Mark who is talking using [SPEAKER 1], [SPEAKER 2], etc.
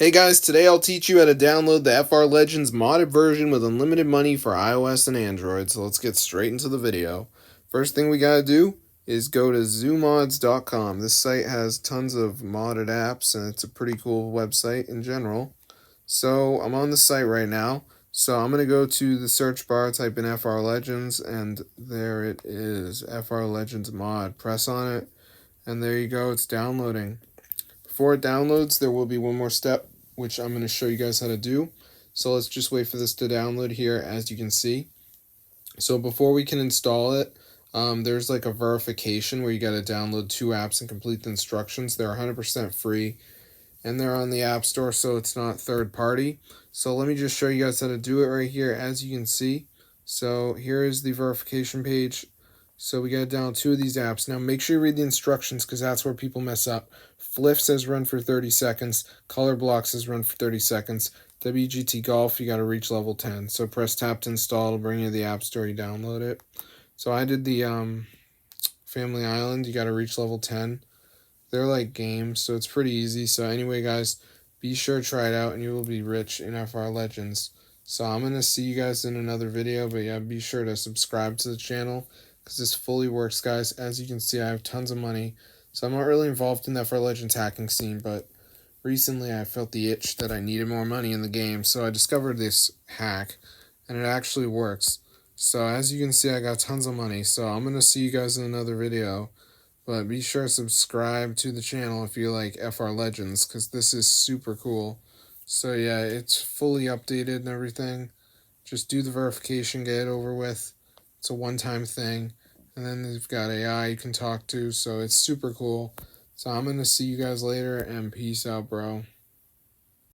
[SPEAKER 1] Hey guys, today I'll teach you how to download the FR Legends modded version with unlimited money for iOS and Android, so let's get straight into the video. First thing we gotta do is go to zoomods.com. This site has tons of modded apps and it's a pretty cool website in general. So I'm on the site right now, so I'm gonna go to the search bar, type in FR Legends, and there it is, FR Legends mod. Press on it, and there you go, it's downloading. Before it downloads, there will be one more step, which I'm going to show you guys how to do. So let's just wait for this to download here, as you can see. So before we can install it, there's like a verification where you got to download 2 apps and complete the instructions. They're 100% free, and they're on the App Store, so it's not third party. So let me just show you guys how to do it right here, as you can see. So here is the verification page. So we got to download 2 of these apps. Now make sure you read the instructions because that's where people mess up. Fliff says run for 30 seconds. Color Block says run for 30 seconds. WGT Golf, you got to reach level 10. So press tap to install. It'll bring you to the App Store. You download it. So I did the Family Island. You got to reach level 10. They're like games, so it's pretty easy. So anyway, guys, be sure to try it out and you will be rich in FR Legends. So I'm going to see you guys in another video, but yeah, be sure to subscribe to the channel because this fully works, guys. As you can see, I have tons of money. So I'm not really involved in the FR Legends hacking scene, but recently I felt the itch that I needed more money in the game. So I discovered this hack, and it actually works. So as you can see, I got tons of money. So I'm going to see you guys in another video. But be sure to subscribe to the channel if you like FR Legends, because this is super cool. So yeah, it's fully updated and everything. Just do the verification, get it over with. It's a one-time thing. And then they've got AI you can talk to, so it's super cool. So I'm going to see you guys later, and peace out, bro.